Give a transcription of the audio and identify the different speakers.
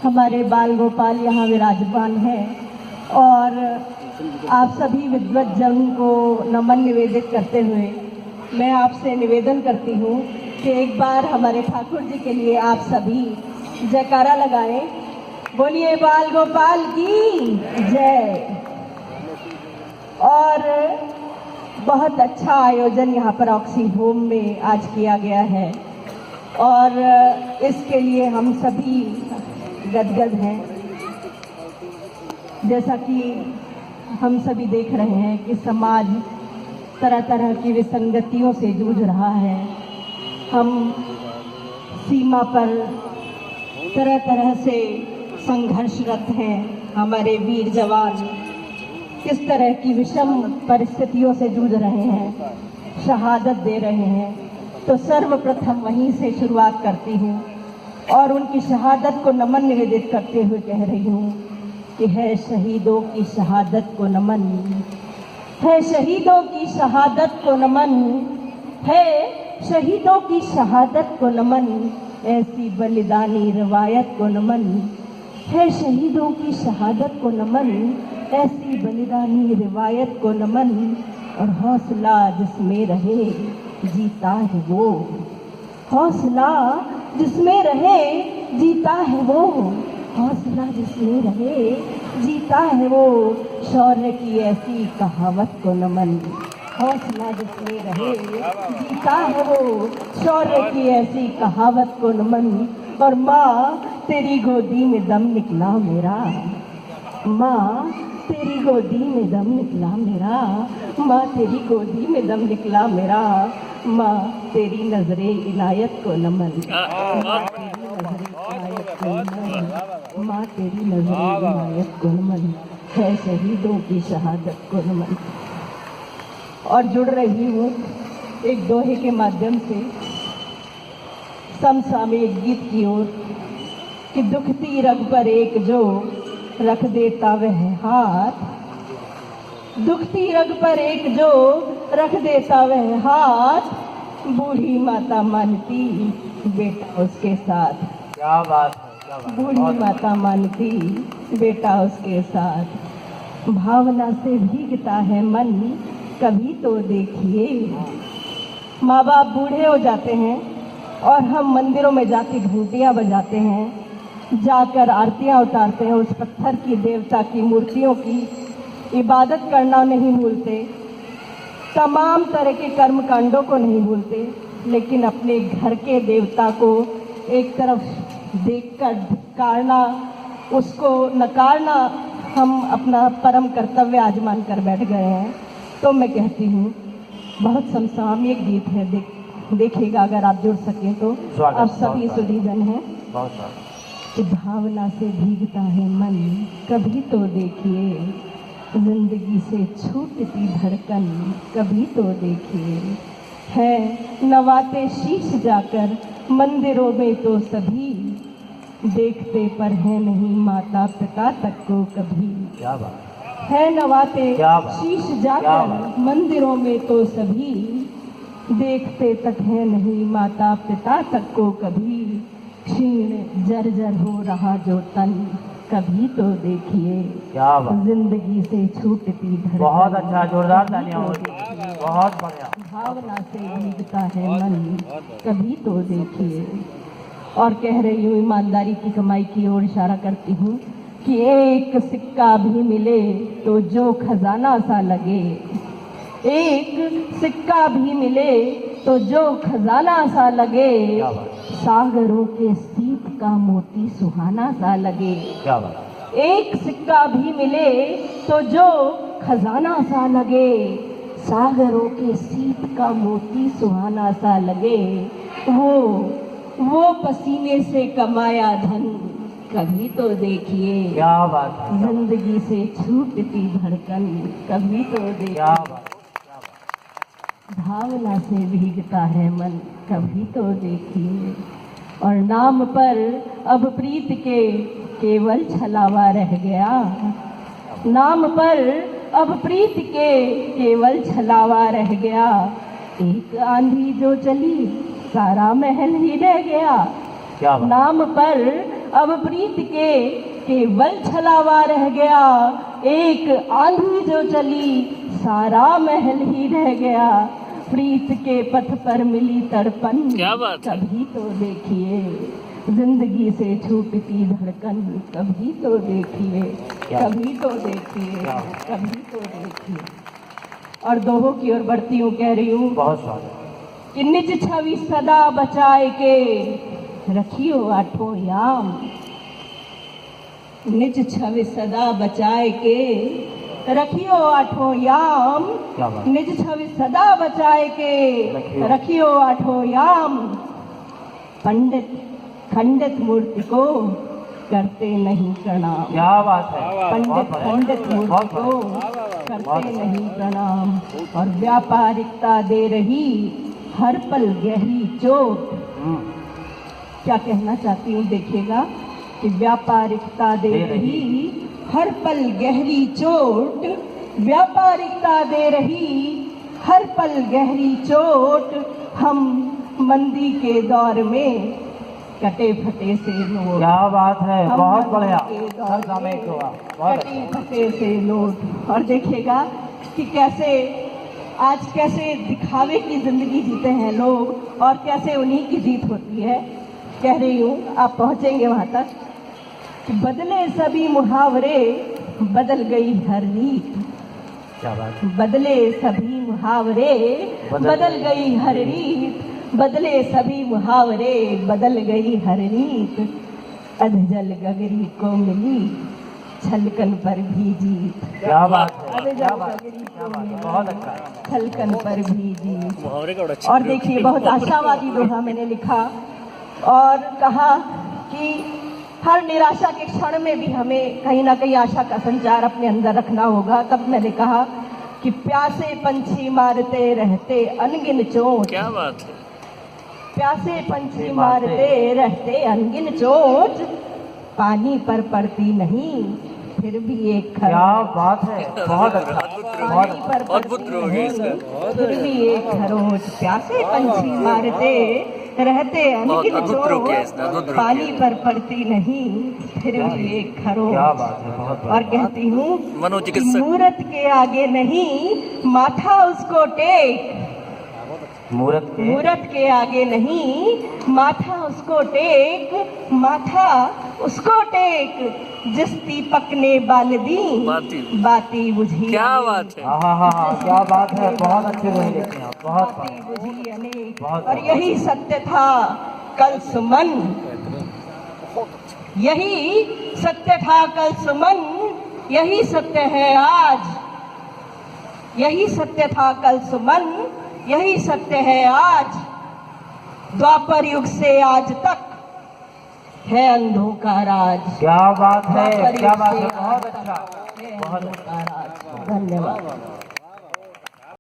Speaker 1: हमारे बाल गोपाल यहाँ विराजमान है और आप सभी विद्वत जन को नमन निवेदित करते हुए मैं आपसे निवेदन करती हूँ कि एक बार हमारे ठाकुर जी के लिए आप सभी जयकारा लगाएं। बोलिए बाल गोपाल की जय। और बहुत अच्छा आयोजन यहाँ पर ऑक्सी होम में आज किया गया है और इसके लिए हम सभी गदगद हैं। जैसा कि हम सभी देख रहे हैं कि समाज तरह तरह की विसंगतियों से जूझ रहा है। हम सीमा पर तरह तरह से संघर्षरत हैं। हमारे वीर जवान किस तरह की विषम परिस्थितियों से जूझ रहे हैं, शहादत दे रहे हैं। तो सर्वप्रथम वहीं से शुरुआत करती हूँ और उनकी शहादत को नमन निवेदित करते हुए कह रही हूँ कि है शहीदों की शहादत को नमन, है शहीदों की शहादत को नमन, है शहीदों की शहादत को नमन, ऐसी बलिदानी रवायत को नमन, है शहीदों की शहादत को नमन, ऐसी बलिदानी रिवायत को नमन। और हौसला जिसमें रहे जीता है वो, हौसला जिसमें रहे जीता है वो, हौसला जिसमें रहे जीता है वो, शौर्य की ऐसी कहावत को नमन, हौसला जिसमें रहे जीता है वो, शौर्य की ऐसी कहावत को नमन। और माँ तेरी गोदी में दम निकला मेरा, माँ तेरी गोदी में दम निकला मेरा, माँ तेरी गोदी में दम निकला मेरा, माँ तेरी नजरे इनायत को नमन, माँ तेरी नजरे इनायत को नमन, माँ तेरी नजरे इनायत को नमन, है शहीदों की शहादत को नमन। और जुड़ रही हूँ एक दोहे के माध्यम से समसामयिक गीत की ओर कि दुखती रग पर एक जो रख देता वह हाथ, दुखती रग पर एक जो रख देता वह हाथ, बूढ़ी माता मानती बेटा उसके साथ।
Speaker 2: क्या बात है, क्या बात है।
Speaker 1: बूढ़ी माता मानती बेटा उसके साथ। भावना से भीगता है मन कभी तो देखिए। माँ बाप बूढ़े हो जाते हैं और हम मंदिरों में जाके घंटियाँ बजाते हैं, जाकर आरतियाँ उतारते हैं, उस पत्थर की देवता की मूर्तियों की इबादत करना नहीं भूलते, तमाम तरह के कर्म कांडों को नहीं भूलते, लेकिन अपने घर के देवता को एक तरफ देखकर धिक्कारना, उसको नकारना हम अपना परम कर्तव्य आजमान कर बैठ गए हैं। तो मैं कहती हूँ बहुत समसामयिक गीत है, देखिएगा अगर आप जुड़ सकें तो। आप सभी सुधीजन हैं। कि भावना से भीगता है मन कभी तो देखिए, जिंदगी से छूटती धड़कन कभी तो देखिए, है नवाते शीश जाकर मंदिरों में तो सभी, देखते पर है नहीं माता पिता तक को कभी।
Speaker 2: क्या बात
Speaker 1: है नवाते
Speaker 2: क्या बात,
Speaker 1: शीश
Speaker 2: क्या
Speaker 1: जाकर
Speaker 2: बात।
Speaker 1: मंदिरों में तो सभी, देखते तक है नहीं माता पिता तक को कभी, क्षीण जर्जर हो रहा जो तन कभी तो देखिए,
Speaker 2: क्या बात।
Speaker 1: जिंदगी से छूटती धड़कन।
Speaker 2: बहुत अच्छा, जोरदार
Speaker 1: कभी
Speaker 2: तालियां
Speaker 1: तो
Speaker 2: हो।
Speaker 1: देखिए,
Speaker 2: बहुत बढ़िया।
Speaker 1: भावना से भीगता है मन कभी तो देखिए। और कह रही हूँ ईमानदारी की कमाई की ओर इशारा करती हूँ कि एक सिक्का भी मिले तो जो खजाना सा लगे, एक सिक्का भी मिले तो जो खजाना सा लगे,
Speaker 2: क्या बात।
Speaker 1: सागरों के सीप का मोती सुहाना सा लगे।
Speaker 2: क्या बात।
Speaker 1: एक सिक्का भी मिले तो जो खजाना सा लगे, सागरों के सीप का मोती सुहाना सा लगे, वो पसीने से कमाया धन कभी तो देखिए,
Speaker 2: क्या बात है, क्या बात।
Speaker 1: जिंदगी से छूटती धड़कन कभी तो देखिए,
Speaker 2: क्या बात, क्या बात।
Speaker 1: भावना से भीगता है मन कभी तो देखिए। और नाम पर अब प्रीत के केवल छलावा रह गया, नाम पर अब प्रीत के केवल छलावा रह गया, एक आंधी जो चली सारा महल ही रह गया।
Speaker 2: क्या बात।
Speaker 1: नाम पर अब प्रीत के केवल छलावा रह गया, एक आंधी जो चली सारा महल ही रह गया। प्रीत के पथ पर मिली तड़पन,
Speaker 2: क्या बात है?
Speaker 1: कभी तो देखिए जिंदगी से छूटती धड़कन, कभी तो देखिए, कभी तो देखिए, कभी तो देखिए। और दोहों की ओर बढ़ती हूँ, कह रही हूँ
Speaker 2: बहुत स्वागत।
Speaker 1: कि निज छवि सदा बचाए के रखियो आठों याम। निज छवि सदा बचाए के रखियो आठों याम।
Speaker 2: क्या बात?
Speaker 1: निज छवि सदा बचाए के रखियो आठों याम। पंडित खंडित मूर्ति को करते नहीं प्रणाम।
Speaker 2: क्या बात है?
Speaker 1: पंडित खंडित मूर्ति को करते नहीं प्रणाम। और व्यापारिकता दे रही हर पल गहरी चोट। क्या कहना चाहती हूँ देखिएगा कि व्यापारिकता दे रही हर पल गहरी चोट, व्यापारिकता दे रही हर पल गहरी चोट। हम मंदी के दौर में कटे फटे से नोट।
Speaker 2: क्या बात है?
Speaker 1: हम
Speaker 2: बहुत
Speaker 1: मंदी
Speaker 2: बढ़िया।
Speaker 1: के दौर
Speaker 2: हर समय
Speaker 1: में
Speaker 2: को बहुत
Speaker 1: कटे फटे से नोट। और देखिएगा कि कैसे आज कैसे दिखावे की जिंदगी जीते हैं लोग और कैसे उन्हीं की जीत होती है। कह रही हूँ आप पहुंचेंगे वहां तक कि बदले सभी मुहावरे, बदल गई हर रीत।
Speaker 2: क्या बात है?
Speaker 1: बदले सभी मुहावरे, बदल गई हर रीत। बदले सभी मुहावरे, बदल गई हर रीत। अधजल गगरी को मिली छलकन पर भी जीत।
Speaker 2: क्या बात है?
Speaker 1: अधजल
Speaker 2: क्या बात है?
Speaker 1: गगरी
Speaker 2: क्या
Speaker 1: को
Speaker 2: बात है?
Speaker 1: मिली
Speaker 2: बहुत अच्छा।
Speaker 1: छलकन पर भी जीत। और देखिए बहुत आशावादी दोहा मैंने लिखा और कहा कि हर निराशा के क्षण में भी हमें कहीं ना कहीं आशा का संचार अपने अंदर रखना होगा। तब मैंने कहा कि प्यासे पंछी मारते रहते अनगिन चोट।
Speaker 2: क्या बात है?
Speaker 1: प्यासे पंछी मारते रहते अनगिन चोट, पानी पर पड़ती नहीं फिर भी एक
Speaker 2: क्या
Speaker 1: खरोंच।
Speaker 2: बात है? बहुत अच्छा। बहुत
Speaker 1: पानी पर पड़ती नहीं फिर भी एक खरोंच। प्यासे पंछी मारते रहते अनगिन चोट, पानी पर पड़ती नहीं फिर भी एक
Speaker 2: क्या
Speaker 1: खरोंच।
Speaker 2: बात है? बहुत
Speaker 1: और कहती हूँ
Speaker 3: मनोचिकित्सक।
Speaker 1: मूरत के आगे नहीं माथा उसको टेक।
Speaker 2: मूरत के
Speaker 1: मूरत के आगे नहीं माथा उसको टेक, माथा उसको टेक। जिस दीपक ने बाल दी बाती बुझी।
Speaker 3: क्या बात है?
Speaker 2: हाँ, क्या बात है? बहुत अच्छे दोहे लिखे हैं आप। बहुत
Speaker 1: बाती बुझी अनेक।
Speaker 2: बहुत
Speaker 1: और यही सत्य था कल सुमन, यही सत्य था कल सुमन, यही सत्य है आज। यही सत्य था कल सुमन, यही सत्य है आज। द्वापर युग से आज तक है अंधों का राज।
Speaker 2: क्या बात है?
Speaker 1: द्वापर
Speaker 2: क्या
Speaker 1: युग
Speaker 2: बात
Speaker 1: से
Speaker 2: है?
Speaker 1: आज
Speaker 2: बहुत
Speaker 1: तक
Speaker 2: अच्छा।
Speaker 1: है अंधों का राज। धन्यवाद।